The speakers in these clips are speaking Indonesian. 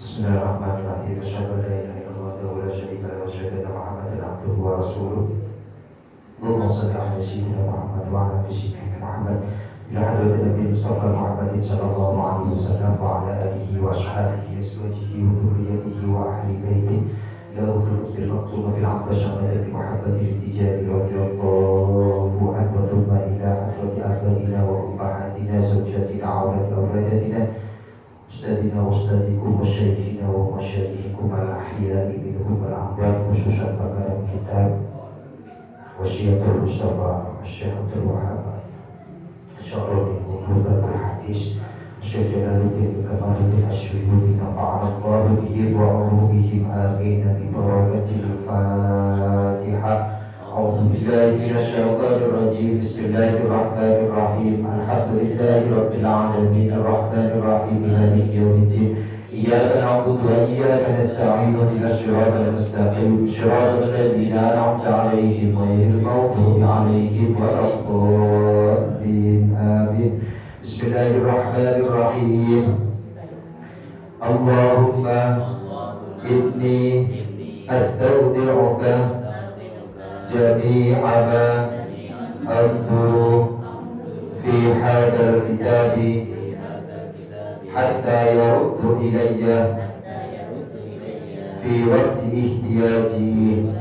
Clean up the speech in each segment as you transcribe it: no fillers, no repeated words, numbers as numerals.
Bismillahirrahmanirrahim. Asyhadu an la ilaha illallah wa la syarika lahu wa asyhadu anna Muhammadan abduhu wa rasuluh. Allahumma shalli ala sayyidina Muhammad wa ala ali sayyidina Muhammad. Ila hadratin Nabi Mustafa Muhammadin sallallahu alaihi wasallam wa ala alihi wa ashabihi azwajihi wa dhurriyyatihi wa ahli baitihi. Lahu fil qutbil maqtum bil abbash wa nabi Muhammad al-tijari radhiyallahu anhu wa thumma ila hadrati abaina wa ummahatina zawjatina awlad awladatina Ustadina wa ustadikum wa syayikhina wa masyayikhikum al-ahya'i minhum al-amwat, khususan pakar kitab Wasiyatul Mustafa Syekh Abdul Wahab Syaroni Muqtatul Hadis Syekh Jalaluddin Kamaluddin Asyuyuti nafa'anallahu bihi wa ulumihim amin bi barakatil Fatihah. A'udzu billahi minasyaitonir rajim. Bismillahirrahmanirrahim. Alhamdulillahi rabbil alamin arrahmanir rahim maliki yaumiddin. Iyyaka na'budu wa iyyaka nasta'in ihdinas siratal mustaqim siratal ladzina an'amta 'alaihim ghairil maghdubi 'alaihim waladdallin. Amin. Bismillahirrahmanirrahim. Allahumma inni astaudi'uka jami'a ma anzuru fi hadzal kitabi hatta yaruddu ilayya fi waqti ihtiyaji.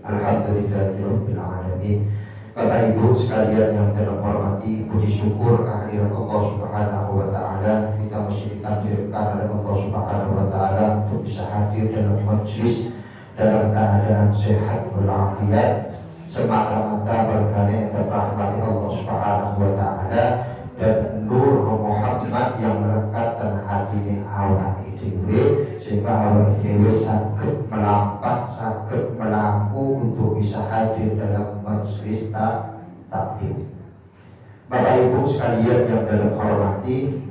Alhamdulillahirabbil alamin. Bapak Ibu sekalian yang terhormati, puji syukur kehadiran Allah Subhanahu wa taala. Kita masih ditakdirkan oleh Allah Subhanahu wa taala untuk bisa hadir dalam majelis dalam keadaan sehat walafiat, semata-mata berkah yang dirahmati Allah Subhanahu wa taala dan nur Muhammad yang melekat dan hatine awak dhewe, sehingga awak dhewe saged melampat, saged melaku untuk bisa hadir dalam majelis taklim. Bapak Ibu sekalian yang terhormati,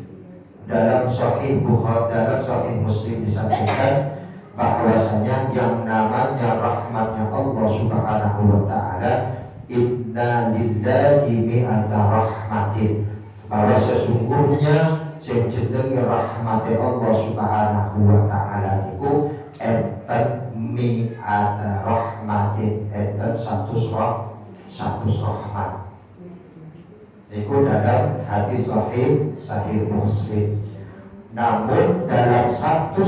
dalam Sahih Bukhari, dalam Sahih Muslim disampaikan bahwasanya yang namanya rahmatnya Allah Subhanahu wa taala, inna lillahi mi'ata rahmatin, bahwa sesungguhnya sing jenenge rahmate Allah Subhanahu wa taala niku enten mi'ata rahmatin, enten satu rahmat. Niku dalam hadis sahih Muslim. Namun dalam satu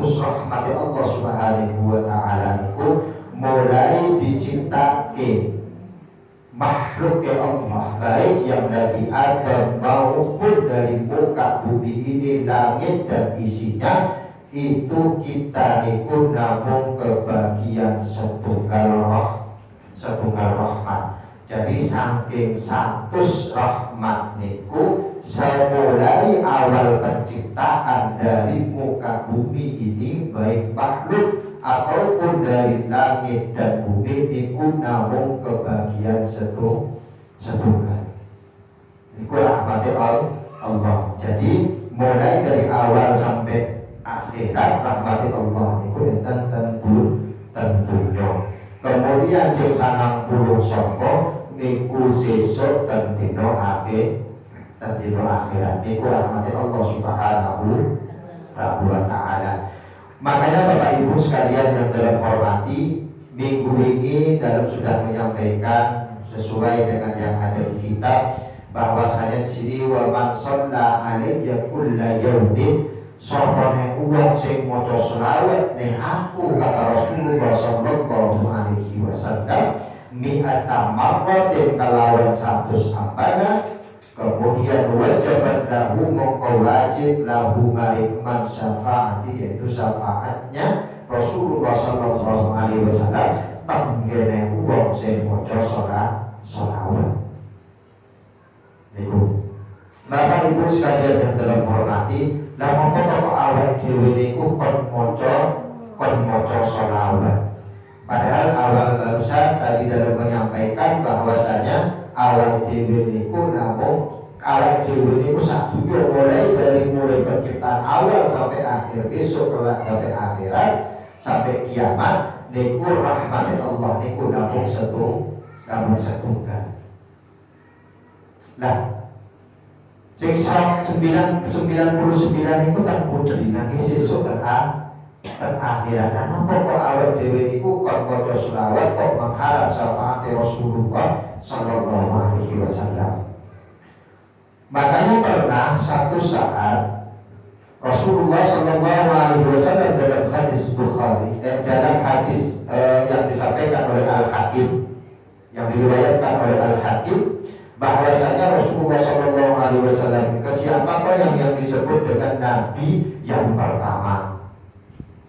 rahmat Allah Subhanahu wa taala niku mulai diciptake makhluk Allah, baik yang dari Adam maupun dari muka bumi ini, langit dan isinya, itu kita niku namung kebagian setunggal rahmat. Jadi saking 100 rahmat niku semulai awal penciptaan dari muka bumi ini, baik makhluk ataupun dari langit dan bumi niku namung kebagian setunggal. Niku rahmati Allah. Jadi mulai dari awal sampai akhirat rahmati Allah niku enten tentunya. Kemudian sing 90 sapa niku sesuk ten dina akhirat niku rahmati Allah Subhanahu wa taala. Makanya Bapak Ibu sekalian yang terhormati, minggu ini dalam sudah menyampaikan sesuai dengan yang ada di kitab, bahwasanya di sini wa man shalla alayya kulla yaumin, sopone uang sing maca selawat ning aku, kata Rasulullah sallallahu alaihi wasallam, mi'ata marratin kalawan 100 apana. Kemudian wajibat lahu, mongko wajib lahu malikman syafaati, yaitu syafaatnya Rasulullah sallallahu alaihi wasallam tenggene uang sing maca sholawat. Niku Bapak Ibu sekalian yang terhormati, lah mongko kok awake dhewe niku kon maca sholawat. Padahal awal barusan tadi dalam menyampaikan bahwasanya awal dhewe niku namung awal dhewe niku sadunya mulai penciptaan awal sampai akhir, besok kelak sampai akhirat sampai kiamat niku rahmatnya Allah niku namung setunggal. Nah, Sing 99 itu kan putri nanti sesuk ten akhirat. Nah, napa kok awak dhewe niku kon maca selawat kok mengharap syafaat Rasulullah sallallahu alaihi wasallam. Makanya pernah satu saat Rasulullah sallallahu alaihi wasallam dalam hadis Bukhari, dalam hadis yang disampaikan oleh Al-Hakim, yang diriwayatkan oleh Al-Hakim, bahwasanya Rasulullah sallallahu alaihi wasallam siapakah yang disebut dengan nabi yang pertama.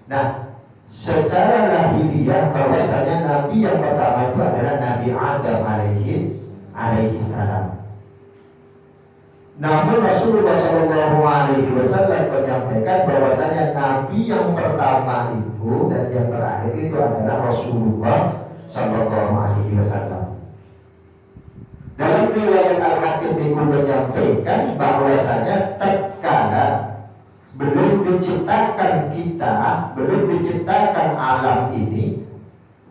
Nah, secara lahiriah bahwasanya nabi yang pertama itu adalah Nabi Adam alaihi salam. Namun Rasulullah sallallahu alaihi wasallam menyampaikan bahwasanya nabi yang pertama itu dan yang terakhir itu adalah Rasulullah sallallahu alaihi wasallam. Dalam riwayat Al-Hakim itu menyampaikan bahwasanya tatkala belum diciptakan kita, belum diciptakan alam ini,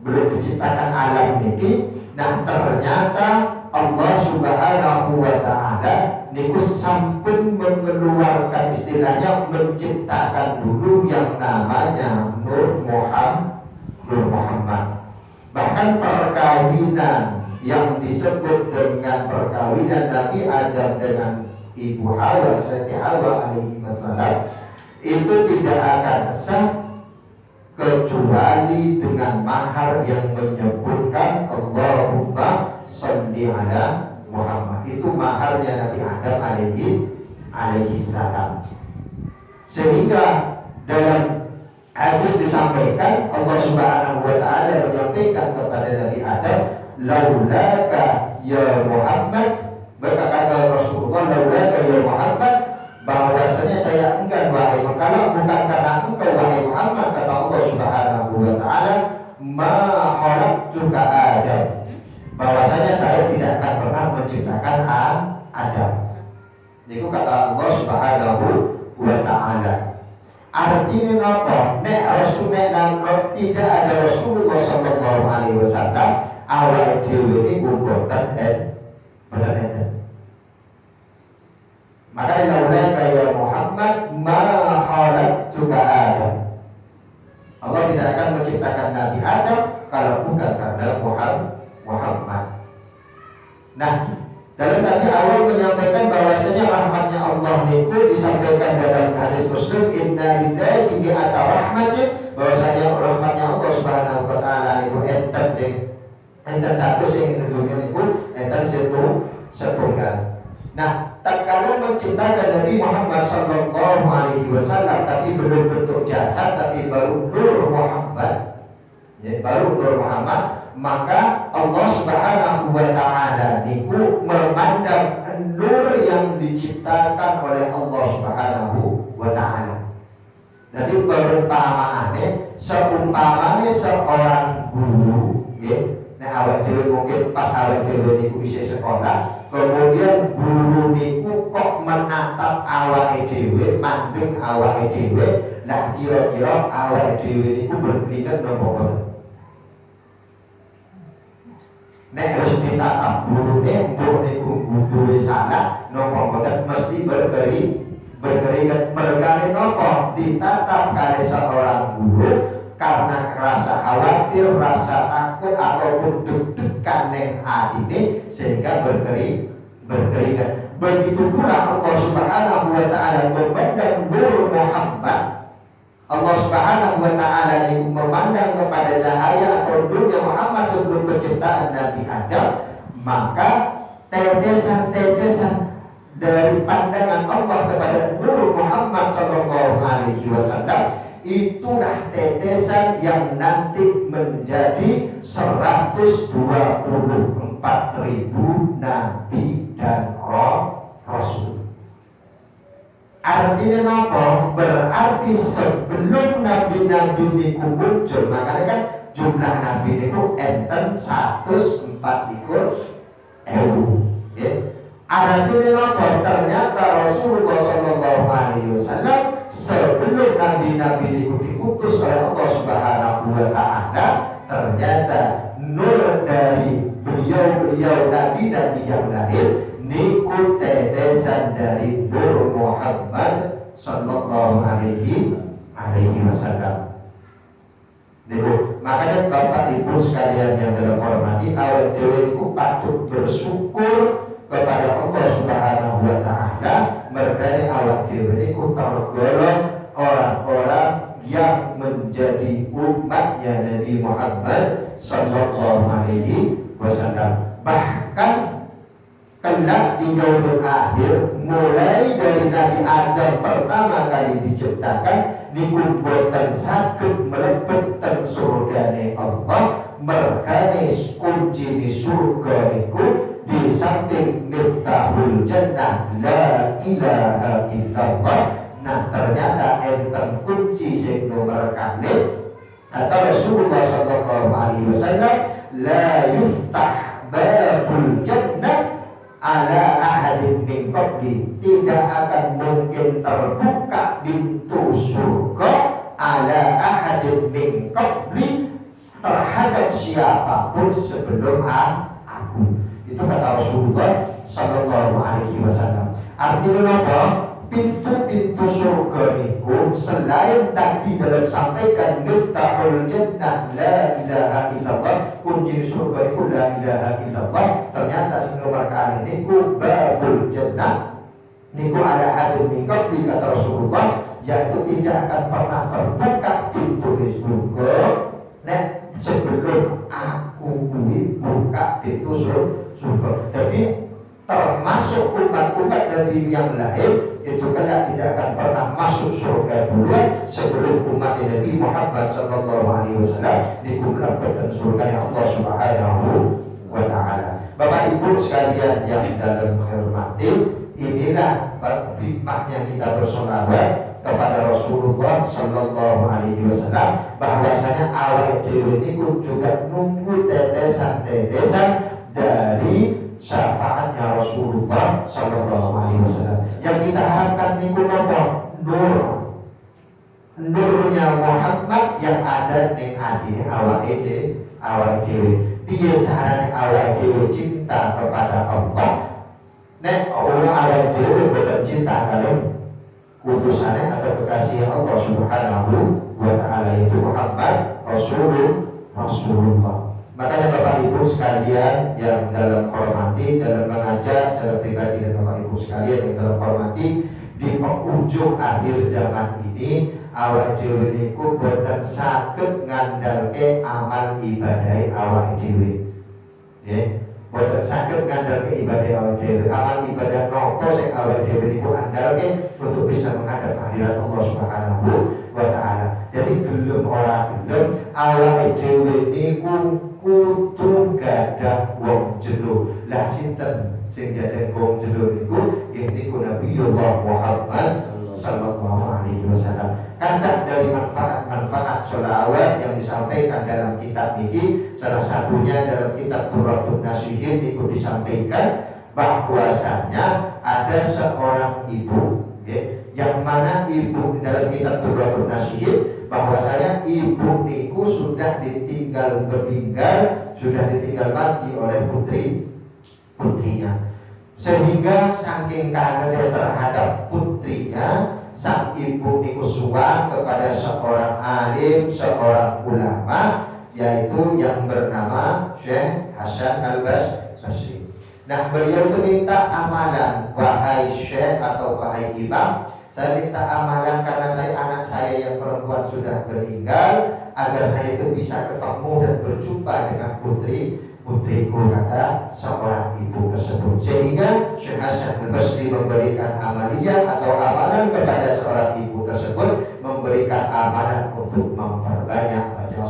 belum diciptakan alam ini, nah ternyata Allah Subhanahu wa Ta'ala niku sampun mengeluarkan, istilahnya menciptakan dulu yang namanya Nur Muhammad. Bahkan perkawinan yang disebut dengan perkawinan Nabi Adam dengan Ibu Hawa, Siti Hawa alaihi wassalam, itu tidak akan sah kecuali dengan mahar yang menyebutkan Allahumma sholli ala Muhammad. Itu maharnya Nabi Adam alaihi salam. Sehingga dalam hadis disampaikan Allah Subhanahu wa Ta'ala menyampaikan kepada Nabi Adam, laulaka ya Muhammad, berkata Rasulullah, laulaka ya Muhammad, bahwasanya saya enggan wahai, kalau bukan karena engkau wahai Muhammad, kata Allah Subhanahu wa Ta'ala, ma khalaqtuka Adam, bahwasanya saya tidak akan pernah menciptakan Adam. Itu kata Allah Subhanahu wa Ta'ala. Artinya apa? Nek Rasulullah tidak ada Rasulullah sallallahu alaihi wasallam, awal dhewe ini boten enten. Maka laulaka ya Muhammad ma khalaqtuka Adam. Allah tidak akan menciptakan Nabi Adam kalau bukan karena Muhammad. Nah, dalam tadi awal menyampaikan bahwasanya rahmatnya Allah niku disampaikan dalam hadis Muslim, inna lillahi mi'ata rahmatin, bahwasanya rahmatnya Allah Subhanahu wa Ta'ala niku enten satu sing ing dunya niku enten setunggal. Nah, tatkala menciptakan Nabi Muhammad sallallahu alaihi wasallam tapi belum bentuk jasad, tapi baru Nur Muhammad, ya, baru Nur Muhammad, maka Allah Subhanahu wa Ta'ala niku memandang nur yang diciptakan oleh Allah Subhanahu wa Ta'ala. Jadi perumpamaannya seumpamanya seorang guru, ya. Nah, awak dhewe mungkin pas awak dhewe niku isih sekolah, kemudian guru niku kok menatap awake dhewe, mandeng awake dhewe, nah kira-kira awake dhewe niku berpikir napa boten? Nek harus ditatap gurune mbok niku duwe salah napa boten, mesti berkeringat. Mergane napa ditatap kali seorang guru karena rasa khawatir, rasa takut ataupun deg-degan ning atine sehingga berkeringat. Begitu pula Allah Subhanahu wa Ta'ala memandang Nur Muhammad. Allah Subhanahu wa Ta'ala ini memandang kepada cahaya atau nurnya Muhammad sebelum penciptaan Nabi Adam, maka tetesan-tetesan dari pandangan Allah kepada Nur Muhammad sallallahu alaihi wasallam, itulah tetesan yang nanti menjadi 124.000 nabi dan rasul. Artinya apa? Berarti sebelum nabi-nabi niku muncul, makanya kan jumlah nabi niku enten 140.000, ya. Artinya apa? Ternyata Rasulullah sallallahu alaihi wasallam sebelum nabi-nabi niku diutus oleh Allah Subhanahu wa Ta'ala, ternyata nur dari beliau nabi-nabi yang lahir niku tetesan dari Nur Muhammad sallallahu alaihi wasallam. Makanya Bapak Ibu sekalian yang terhormati, awak dewe niku patut bersyukur kepada Allah Subhanahu wa taala mergane awak dewe niku tergolong orang-orang yang menjadi umatnya Nabi Muhammad sallallahu alaihi wasallam. Bahkan kelak di yaumul akhir, mulai dari Nabi Adam pertama kali diciptakan niku boten saged mlebet teng surgane Allah, mergane kunci di surga niku di samping miftahul jannah la ilaha illallah. Nah ternyata enten kunci sing nomor kalih atau Rasulullah sallallahu alaihi wasallam, la yuftah babul jannah ala ahadin min qabli, tidak akan mungkin terbuka pintu surga ala ahadin min qabli, terhadap siapapun sebelum aku. Itu kata Rasulullah sallallahu alaihi wasallam. Artinya apa? Pintu-pintu surga niku selain tadi dalam sampaikan miftahul jannah la ilaha illallah, kunci surga niku la ilaha illallah, ternyata sing nomor kali niku babul jannah niku ada hadis min qabli kata Rasulullah, yaitu tidak akan pernah terbuka pintu di surga sebelum aku buka pintu surga. Jadi termasuk umat-umat Nabi yang lain itu kelak tidak akan pernah masuk surga duluan sebelum umat Nabi Muhammad sallallahu alaihi wasallam dikumpulan surga Allah Subhanahu wa taala. Bapak Ibu sekalian yang dalam hormati, inilah hikmahnya kita bersolawat kepada Rasulullah sallallahu alaihi wasallam, bahwasanya awal dhewe niku juga nunggu tetesan-tetesan dari syafaatnya Rasulullah sallallahu alaihi wasallam. Yang kita harapkan niku napa? Nurnya Muhammad yang ada ning atine awake dhewe. Piye carane awake dhewe cinta kepada Allah? Nek orang awake dhewe boten cinta kalian utusannya atau kekasih Allah Subhanahu wa taala, itu Muhammad Rasulullah. Makanya Bapak Ibu sekalian yang dalam hormati, dalam mengajar secara pribadi, dan Bapak Ibu sekalian yang dalam hormati, di penghujung akhir zaman ini awak dhewe niku boten saged ngandalke amal ibadah awak dhewe. Nggih, boten saged ngandalke ibadah awak dhewe. Amal ibadah nopo sing awak dhewe niku andalke untuk bisa menghadap kehadirat Allah Subhanahu wa taala. Jadi gelem ora gelem awak dhewe niku kudu gadah wong jero. Lah sinten sing gadah wong jero niku? Nggih niku Nabiullah Muhammad sallallahu alaihi wasallam. Kandak dari manfaat-manfaat sholawat yang disampaikan dalam kitab ini, salah satunya dalam kitab Durratun Nasihin niku disampaikan bahwasanya ada seorang ibu, yang mana ibu dalam kitab Durratun Nasihin bahwasanya ibu niku sudah ditinggal mati oleh putrinya, sehingga saking kangennya terhadap putrinya, sang ibu niku suwang kepada seorang alim, seorang ulama, yaitu yang bernama Syekh Hasan Al-Basri. Nah, beliau itu minta amalan, wahai Syekh atau wahai imam, saya minta amalan karena anak saya yang perempuan sudah meninggal, agar saya itu bisa ketemu dan berjumpa dengan putriku, kata seorang ibu tersebut. Sehingga Syekh Hasan Al-Basri memberikan amaliyah atau amalan kepada seorang ibu tersebut, memberikan amalan untuk memperbanyak baca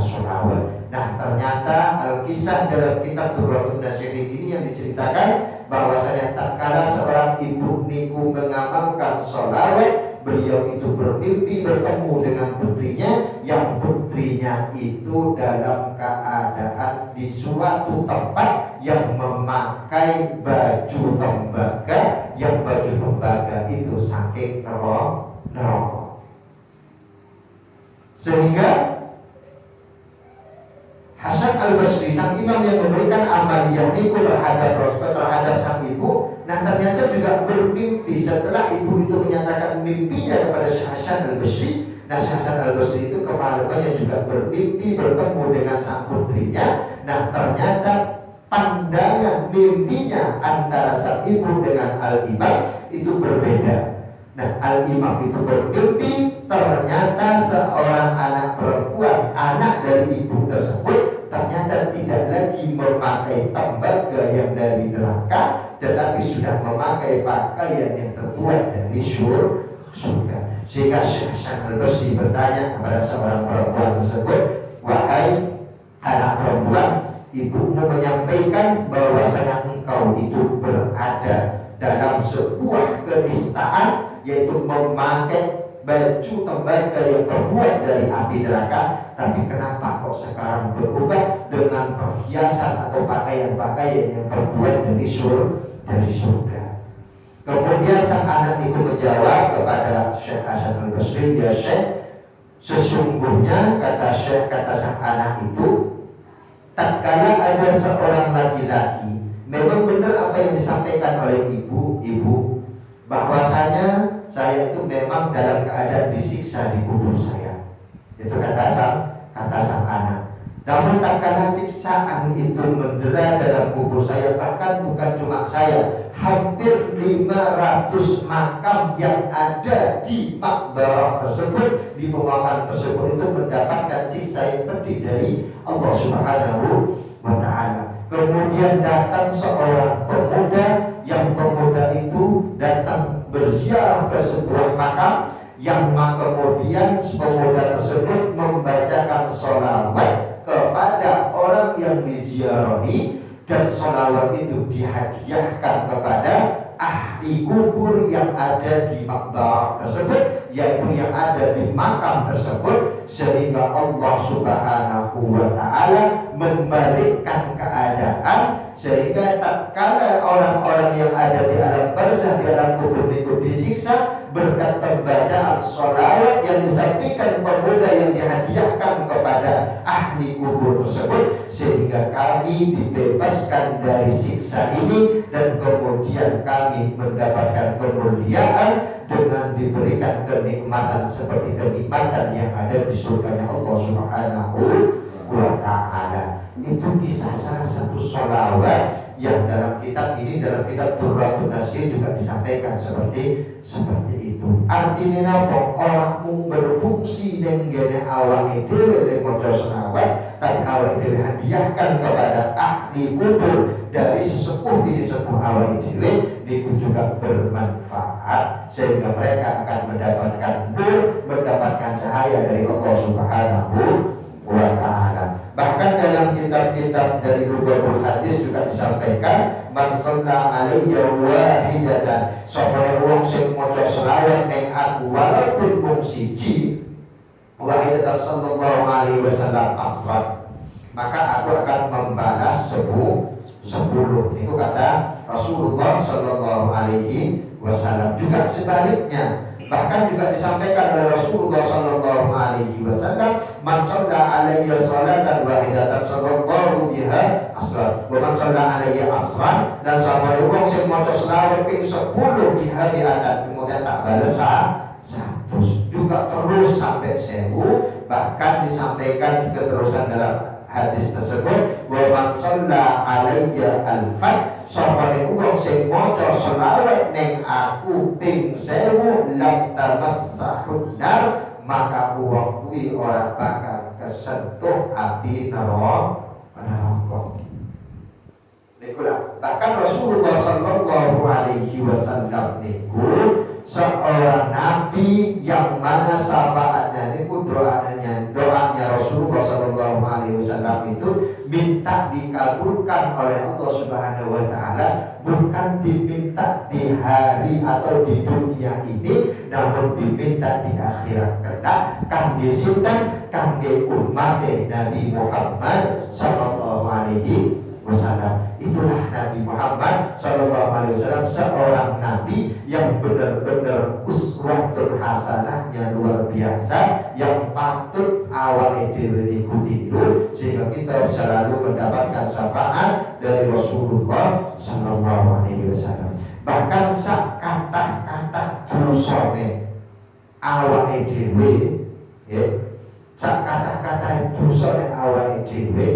sholawat. Nah, ternyata kisah dalam kitab Durratun Nasihin ini yang diceritakan bahwasanya tatkala seorang ibu niku mengamalkan sholawat, beliau itu bermimpi bertemu dengan putrinya, yang putrinya itu dalam keadaan di suatu tempat yang memakai baju tembaga, yang baju tembaga itu saking neraka. Sehingga Hasan Al-Basri, sang imam yang memberikan amaliyah itu terhadap sang ibu, nah ternyata juga bermimpi. Setelah ibu itu menyatakan mimpinya kepada Syekh Hasan Al-Basri, nah Syekh Hasan Al-Basri itu kemalamnya juga bermimpi bertemu dengan sang putrinya. Nah ternyata pandangan mimpinya antara sang ibu dengan Al-Imam itu berbeda. Nah Al-Imam itu bermimpi ternyata seorang anak perempuan, anak dari ibu tersebut, ternyata tidak lagi memakai tembaga yang dari neraka, tetapi sudah memakai pakaian yang terbuat dari surga. Sehingga Syekh Hasan Al-Basri bertanya kepada seorang perempuan tersebut, wahai anak perempuan, ibumu menyampaikan bahwasanya engkau itu berada dalam sebuah kenistaan, yaitu memakai baju tembaga yang terbuat dari api neraka. Tapi kenapa kok sekarang berubah dengan perhiasan atau pakaian-pakaian yang terbuat dari surga? Kemudian sang anak itu menjawab kepada Syekh Hasan Al-Basri, ya Syekh, sesungguhnya kata sang anak itu, tatkala ada seorang laki-laki, memang benar apa yang disampaikan oleh ibu, bahwasanya saya itu memang dalam keadaan disiksa di kubur saya. Itu kata sang anak. Namun tatkala siksaan itu mendera dalam kubur saya, bahkan bukan cuma saya, hampir 500 makam yang ada di makbarah tersebut, di pemakaman tersebut itu mendapatkan siksa yang pedih dari Allah Subhanahu wa Ta'ala. Kemudian datang seorang pemuda, yang pemuda itu datang berziarah ke sebuah makam, yang kemudian pemuda tersebut membacakan sholawat kepada orang yang diziarahi, dan sholawat itu dihadiahkan kepada ahli kubur yang ada di makbarah tersebut, yaitu yang ada di makam tersebut, sehingga Allah Subhanahu wa Ta'ala membalikkan keadaan, sehingga tatkala orang-orang yang ada di alam barzah, di alam kubur itu disiksa berkat pembacaan sholawat yang disampaikan pemuda yang dihadiahkan kepada ahli kubur tersebut, sehingga kami dibebaskan dari siksa ini, dan kemudian kami mendapatkan kemuliaan dengan diberikan kenikmatan seperti kenikmatan yang ada di surganya Allah Subhanahu wa Ta'ala. Itu kisah salah satu sholawat yang dalam kitab ini, dalam kitab Durratun Nasir juga disampaikan seperti itu. Artinya apa? Orangmu berfungsi dengan awal itu dengan modal sholawat, tapi awal itu hadiahkan kepada ahli kubur dari sesepuh awal itu juga bermanfaat, sehingga mereka akan mendapatkan nur, mendapatkan cahaya dari Allah Subhanahu wa Ta'ala. Bahkan dalam kitab-kitab dari Rubabul Hadis juga disampaikan, man shalla alayya wahidatan, sopane wong sing maca selawat ning aku walaupun mung siji, wahidatan sallallahu alaihi wasallam asrat, maka aku akan membalas 10. Itu kata Rasulullah sallallahu alaihi wasallam. Juga sebaliknya, bahkan juga disampaikan oleh Rasulullah sallallahu alaihi wasallam, man shalla alayya salatan wahidatan sallallahu biha asran, wa man shalla alayya asran, dan sabare wong sing maca selawat ping 10 biha bi'atat, kemudian tak balas 100, juga terus sampai 1000. Bahkan disampaikan keterusan dalam hadis tersebut, wa man shalla alayya alfan, sabare wong sing maca selawat ning aku ping 1000 lam tamassahun nar, maka wong kuwi ora bakal kesentuh api neraka. Nikulah bahkan Rasulullah sallallahu alaihi wasallam niku seorang nabi yang mana syafaatnya niku doanya Rasulullah sallallahu alaihi wasallam itu minta dikabulkan oleh Allah Subhanahu wa Ta'ala, bukan diminta di hari atau di dunia ini, namun diminta di akhirat. Karena kangge sinten, kangge umat Nabi Muhammad sallallahu alaihi wasallam. Itulah Nabi Muhammad sallallahu alaihi wasallam, seorang nabi yang benar-benar uswatun hasanahnya luar biasa, yang patut awake dhewe niku tiru, sehingga kita selalu mendapatkan syafaat dari Rasulullah sallallahu alaihi wasallam. Bahkan sak kata-kata dosane awake dhewe, ya, sak kata-kata dosane awake dhewe,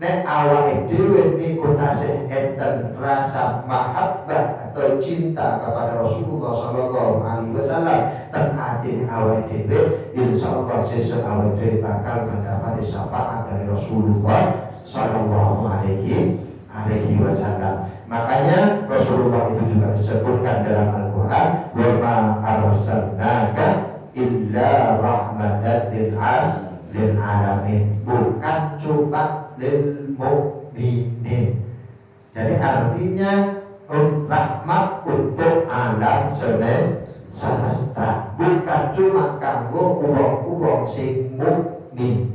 nek awake dhewe niku tasih enten rasa mahabbah atau cinta kepada Rasulullah sallallahu alaihi wasallam ten atine awake dhewe, insyaallah sesuk awake dhewe bakal mendapat syafaat dari Rasulullah sallallahu alaihi wasallam. Makanya Rasulullah itu juga disebutkan dalam Al-Qur'an, wa ma arsalnaka illa rahmatan lil alamin, bukan cuma lil mukminin. Jadi artinya rahmat untuk alam semesta, bukan cuma kanggo wong-wong sing mukmin.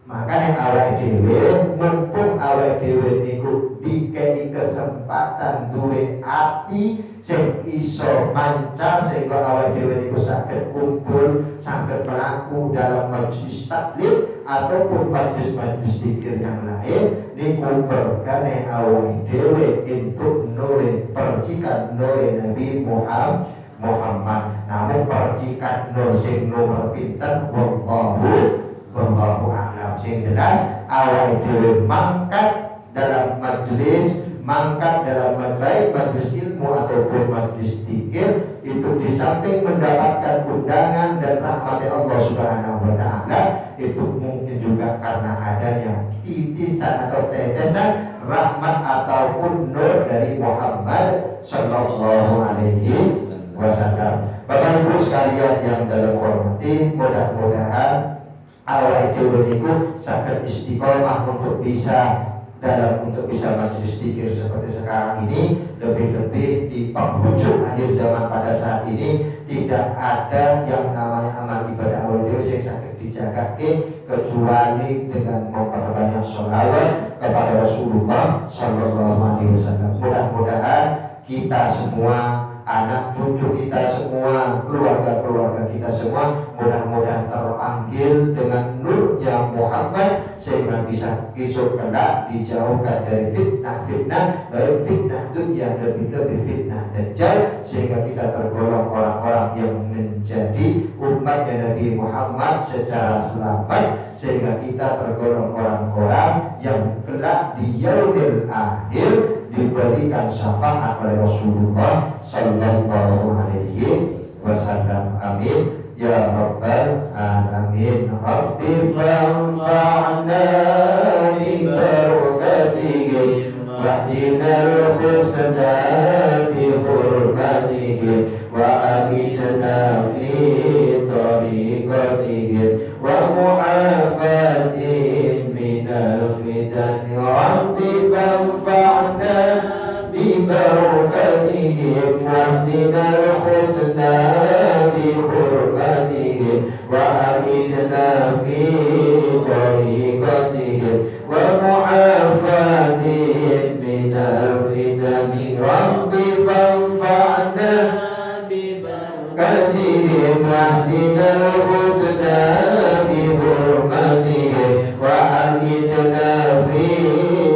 Makanya awake dhewe, mumpung awake dhewe niku dikei kesempatan duwe ati sing iso mancar, sehingga awake dhewe niku saged kumpul, saged melaku dalam majelis taklim ataupun majelis-majelis zikir yang lain, niku berkane awake dhewe untuk nurin percikan nuri Nabi Muhammad. Namun percikan nur sing nomor pinten wallahu a'lam. Sing jelas awake dhewe mangkat dalam majelis, mangkat dalam baik majelis ilmu ataupun majelis zikir, itu di samping mendapatkan undangan dan rahmat Allah Subhanahu wa taala, itu mungkin juga karena adanya titisan atau tetesan rahmat ataupun nur dari Muhammad sallallahu alaihi wasallam. Bapak Ibu sekalian yang dalam hormati, mudah-mudahan awake dhewe niku saged istiqomah untuk bisa majelis zikir seperti sekarang ini. Lebih-lebih di penghujung akhir zaman pada saat ini, tidak ada yang namanya amal ibadah awake dhewe sing saged dijagake kecuali dengan memperbanyak sholawat kepada Rasulullah sallallahu alaihi wasallam. Mudah-mudahan kita semua, anak cucu kita semua, keluarga-keluarga kita semua, mudah-mudahan terpanggil dengan nurnya Muhammad, sehingga bisa esok kelak dijauhkan dari fitnah-fitnah, baik fitnah dunia, lebih-lebih fitnah dajjal, sehingga kita tergolong orang-orang yang menjadi umatnya Nabi Muhammad secara selamat, sehingga kita tergolong orang-orang yang kelak di yaumil akhir diberikan syafaat oleh Rasulullah sallallahu alaihi wasallam. Amin ya rabbal alamin. Rabbi fanfa'na bi barakatihi wahdinal husna bi hurmatihi wa amitna fi tariqatihi wa mu'afatihim minal fitan. Rabbi fanfa'na bi barakatihim wahdinal husna bi hurmatihim wa amitna fi tariqatihim wa mu'afatihim minal fitan. Rabbi fanfa'na bi barakatihim wahdinal husna bi hurmatihim wa amitna fi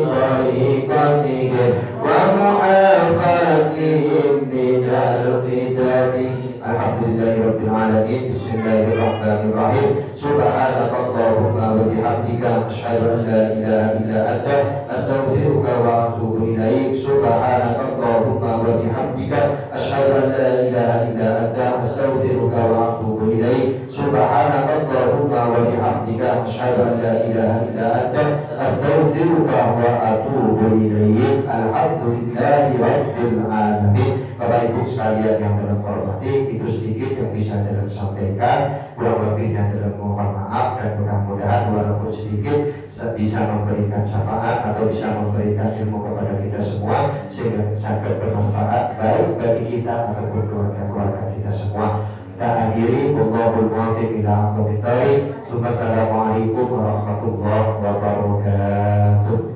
tariqatihim wa mu'afatihim minal fitani. Alhamdulillahirabbil alamin. Bismillahirrahmanirrahim. Subhanakallahumma wa bihamdika asyhadu an la ilaha illa anta astaghfiruka wa atubu ilaik. Subhanakallahumma wa bihamdika asyhadu an la ilaha illa anta astaghfiruka wa atubu ilaik. Subhanakallahumma wa bihamdika asyhadu an la ilaha illa anta astaghfiruka wa atubu ilaik. Alhamdulillahi rabbil alamin. Bapak Ibu sekalian yang dalam hormati, itu sedikit yang bisa dalam sampaikan, kurang lebihnya dalam mohon maaf, dan mudah-mudahan walaupun sedikit bisa memberikan syafaat atau bisa memberikan ilmu kepada kita semua, sehingga sangat bermanfaat baik bagi kita ataupun keluarga-keluarga kita semua. Kita akhiri, wallahul muwaffiq ila aqwamit thoriq. Assalamualaikum warahmatullahi wabarakatuh.